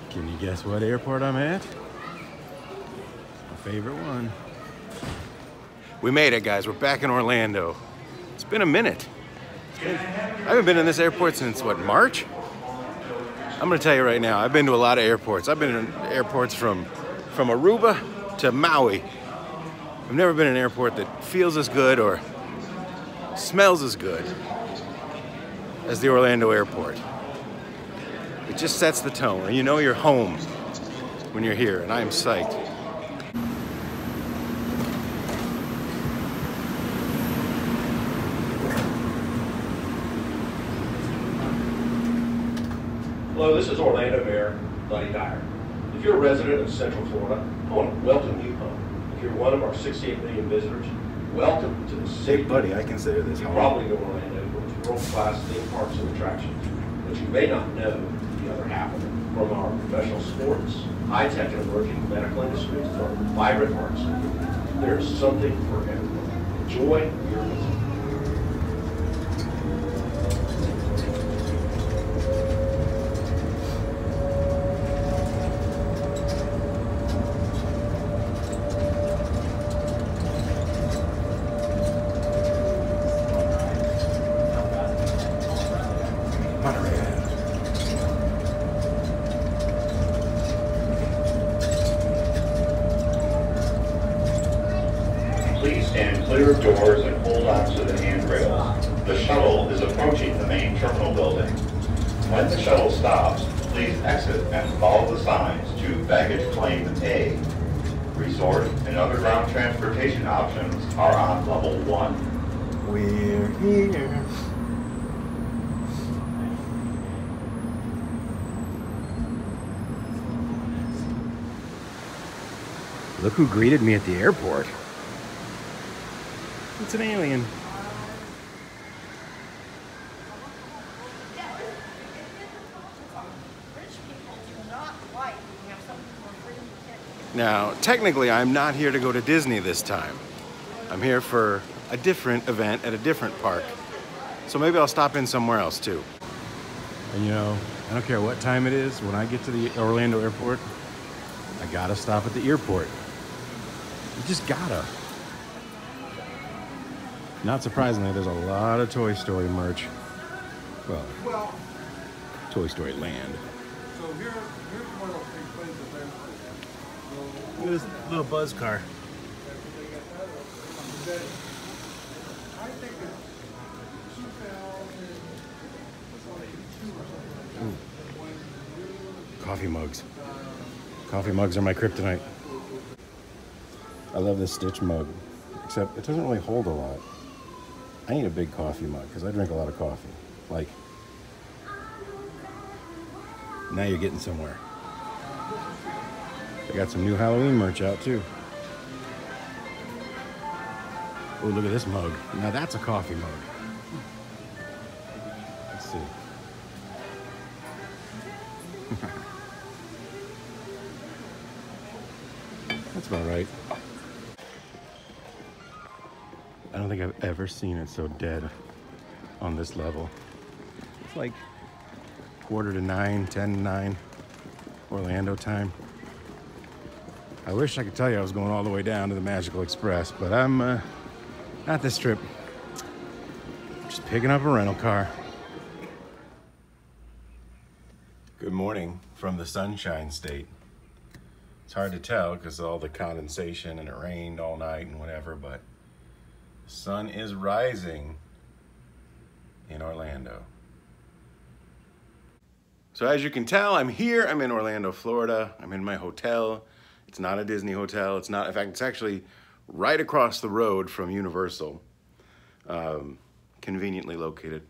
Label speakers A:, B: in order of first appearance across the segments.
A: Can you guess what airport I'm at? My favorite one. We made it, guys. We're back in Orlando. It's been a minute. I haven't been in this airport since, what, March? I'm gonna tell you right now, I've been to a lot of airports. I've been in airports from Aruba to Maui. I've never been in an airport that feels as good or smells as good as the Orlando airport. It just sets the tone, and you know you're home when you're here, and I am psyched.
B: Hello, this is Orlando Mayor Buddy Dyer. If you're a resident of Central Florida, I want to welcome you home. If you're one of our 68 million visitors, welcome to the city.
A: Hey, buddy, I consider this
B: You
A: home.
B: probably know Orlando for its world-class theme parks and attractions, but you may not know the other half of it. From our professional sports, high-tech and emerging medical industries, to our vibrant arts, there's something for everyone. Enjoy your visit.
C: Please stand clear of doors and hold on to the handrails. The shuttle is approaching the main terminal building. When the shuttle stops, please exit and follow the signs to baggage claim A. Resort and underground transportation options are on level 1.
A: We're here. Look who greeted me at the airport. It's an alien. Now, technically, I'm not here to go to Disney this time. I'm here for a different event at a different park. So maybe I'll stop in somewhere else too. And you know, I don't care what time it is, when I get to the Orlando airport, I gotta stop at the airport. You just gotta. Not surprisingly, there's a lot of Toy Story merch. Well, Toy Story Land.
D: So here's one of the big places there.
A: Look at this little buzz car.
D: I think it's 2002 or something.
A: Coffee mugs. Coffee mugs are my kryptonite. I love this Stitch mug, except it doesn't really hold a lot. I need a big coffee mug because I drink a lot of coffee. Like, now you're getting somewhere. They got some new Halloween merch out too. Oh, look at this mug. Now that's a coffee mug. Let's see. That's about right. I don't think I've ever seen it so dead on this level. It's like 8:45, 10:09 Orlando time. I wish I could tell you I was going all the way down to the Magical Express, but I'm not this trip. Just picking up a rental car. Good morning from the Sunshine State. It's hard to tell because of all the condensation and it rained all night and whatever, but the sun is rising in Orlando. So as you can tell, I'm here. I'm in Orlando, Florida. I'm in my hotel. It's not a Disney hotel. It's not, in fact, it's actually right across the road from Universal, conveniently located.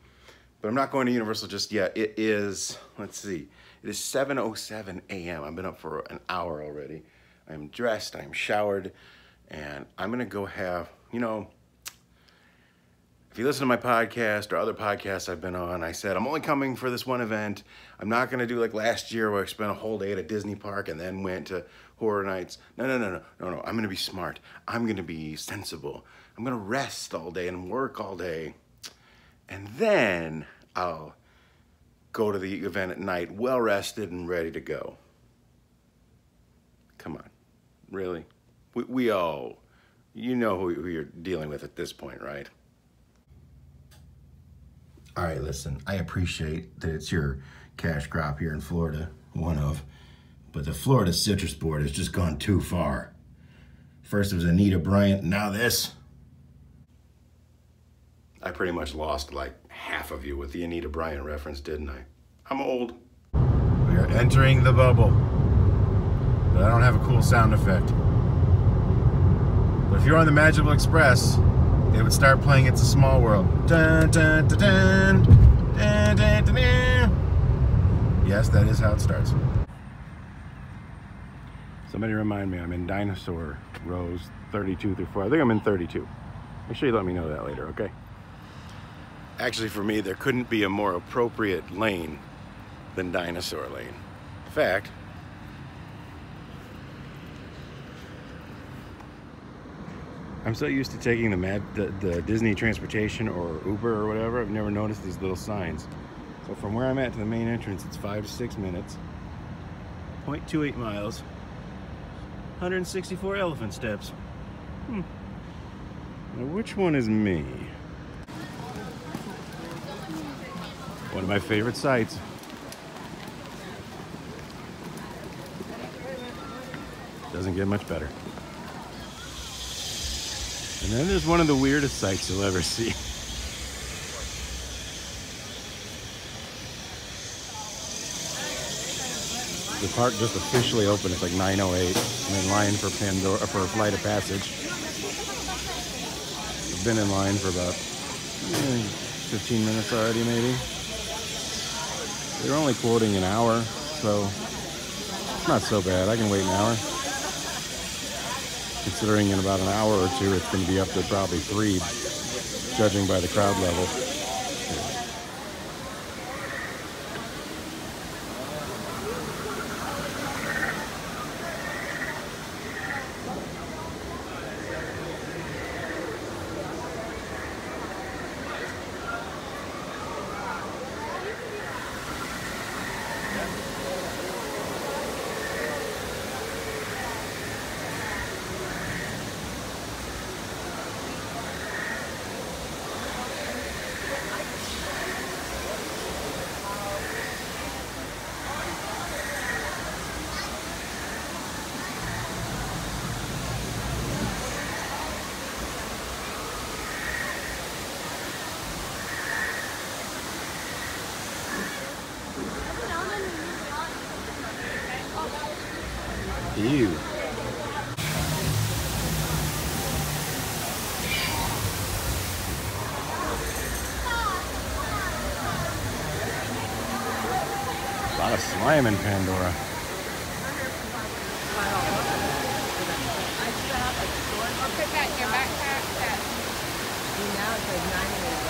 A: But I'm not going to Universal just yet. It is, let's see, it is 7:07 a.m. I've been up for an hour already. I'm dressed, I'm showered, and I'm gonna go have, you know, if you listen to my podcast or other podcasts I've been on, I said, I'm only coming for this one event. I'm not gonna do like last year where I spent a whole day at a Disney park and then went to Horror Nights. No. I'm gonna be smart. I'm gonna be sensible. I'm gonna rest all day and work all day. And then I'll go to the event at night well rested and ready to go. Come on, really? We all, you know who you're dealing with at this point, right? All right, listen, I appreciate that it's your cash crop here in Florida, one of, but the Florida Citrus Board has just gone too far. First it was Anita Bryant, now this. I pretty much lost like half of you with the Anita Bryant reference, didn't I? I'm old. We are entering the bubble, but I don't have a cool sound effect. But if you're on the Magical Express, it would start playing It's a Small World. Dun, dun, dun, dun, dun, dun, dun, dun. Yes, that is how it starts. Somebody remind me, I'm in Dinosaur rows 32 through 4. I think I'm in 32. Make sure you let me know that later, okay? Actually, for me, there couldn't be a more appropriate lane than Dinosaur Lane. In fact, I'm so used to taking the Disney transportation or Uber or whatever, I've never noticed these little signs. So from where I'm at to the main entrance, it's 5 to 6 minutes, 0.28 miles, 164 elephant steps. Now which one is me? One of my favorite sites. Doesn't get much better. And then there's one of the weirdest sights you'll ever see. The park just officially opened. It's like 9:08. I'm in line for Pandora for a Flight of Passage. I've been in line for about 15 minutes already, maybe. They're only quoting an hour, so it's not so bad. I can wait an hour. Considering in about an hour or two, it's going to be up to probably 3, judging by the crowd level. Ew. A lot of slime in Pandora.
E: I'll put that in your backpack. Now it's like 9 minutes.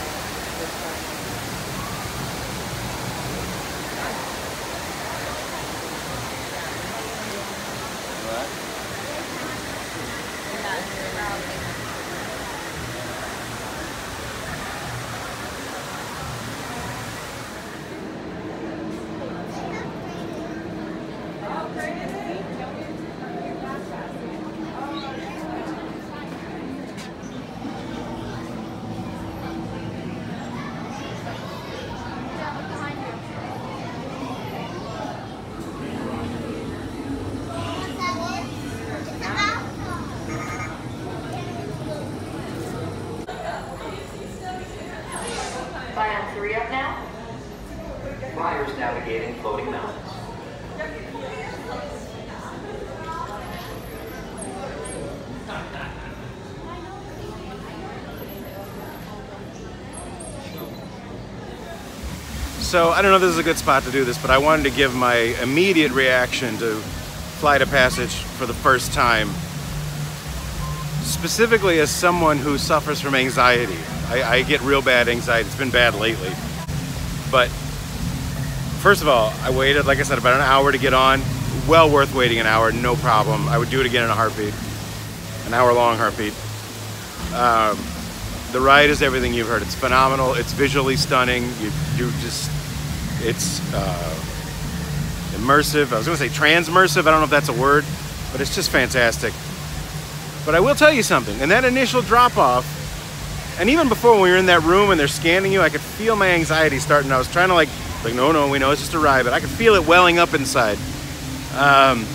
F: Plan 3 up now. Flyers navigating floating mountains.
A: So I don't know if this is a good spot to do this, but I wanted to give my immediate reaction to Flight of Passage for the first time, specifically as someone who suffers from anxiety. I get real bad anxiety. It's been bad lately. But first of all, I waited, like I said, about an hour to get on. Well worth waiting an hour, no problem. I would do it again in a heartbeat. An hour-long heartbeat. The ride is everything you've heard. It's phenomenal. It's visually stunning. You just It's immersive. I was gonna say transmersive. I don't know if that's a word, but it's just fantastic. But I will tell you something, in that initial drop-off, and even before when we were in that room and they're scanning you, I could feel my anxiety starting. I was trying to like no, we know it's just a ride, but I could feel it welling up inside. And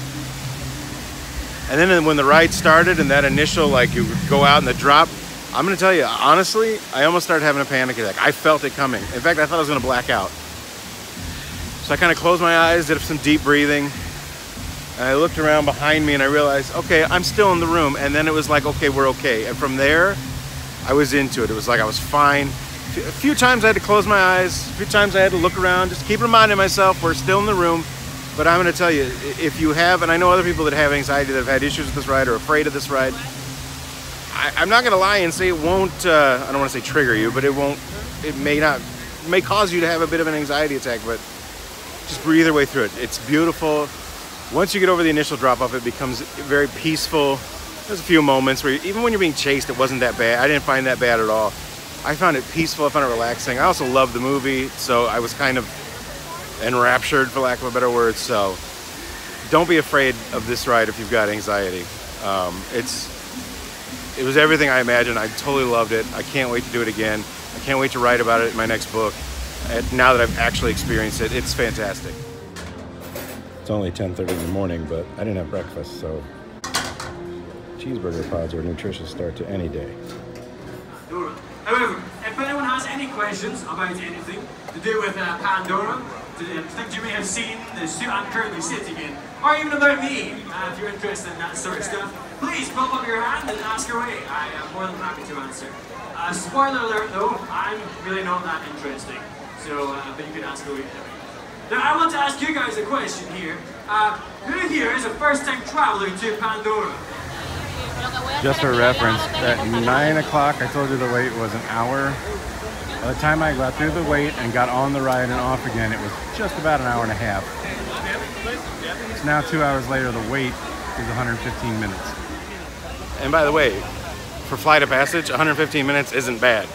A: then when the ride started and that initial, like you go out and the drop, I'm gonna tell you, honestly, I almost started having a panic attack. I felt it coming. In fact, I thought I was gonna black out. So I kind of closed my eyes, did some deep breathing, and I looked around behind me and I realized, okay, I'm still in the room. And then it was like, okay, we're okay. And from there, I was into it. It was like I was fine. A few times I had to close my eyes. A few times I had to look around, just keep reminding myself we're still in the room. But I'm going to tell you, if you have, and I know other people that have anxiety that have had issues with this ride or afraid of this ride, I'm not going to lie and say it won't, I don't want to say trigger you, but it won't, it may cause you to have a bit of an anxiety attack, but just breathe your way through it. It's beautiful. Once you get over the initial drop-off, it becomes very peaceful. There's a few moments where even when you're being chased, it wasn't that bad. I didn't find that bad at all. I found it peaceful, I found it relaxing. I also loved the movie, so I was kind of enraptured, for lack of a better word. So don't be afraid of this ride if you've got anxiety. It was everything I imagined. I totally loved it. I can't wait to do it again. I can't wait to write about it in my next book. And now that I've actually experienced it, it's fantastic. It's only 10:30 in the morning, but I didn't have breakfast, so cheeseburger pods are a nutritious start to any day.
G: However, if anyone has any questions about anything to do with Pandora, things you may have seen, the suit I'm currently sitting in, or even about me, if you're interested in that sort of stuff, please pop up your hand and ask away. I am more than happy to answer. Spoiler alert though, I'm really not that interesting, so but you can ask away anyway. Now I want to ask you guys a question here. Who here is a first-time traveler to Pandora?
A: Just for reference, at 9 o'clock, I told you the wait was an hour. By the time I got through the wait and got on the ride and off again, it was just about an hour and a half. It's now 2 hours later, the wait is 115 minutes. And by the way, for Flight of Passage, 115 minutes isn't bad.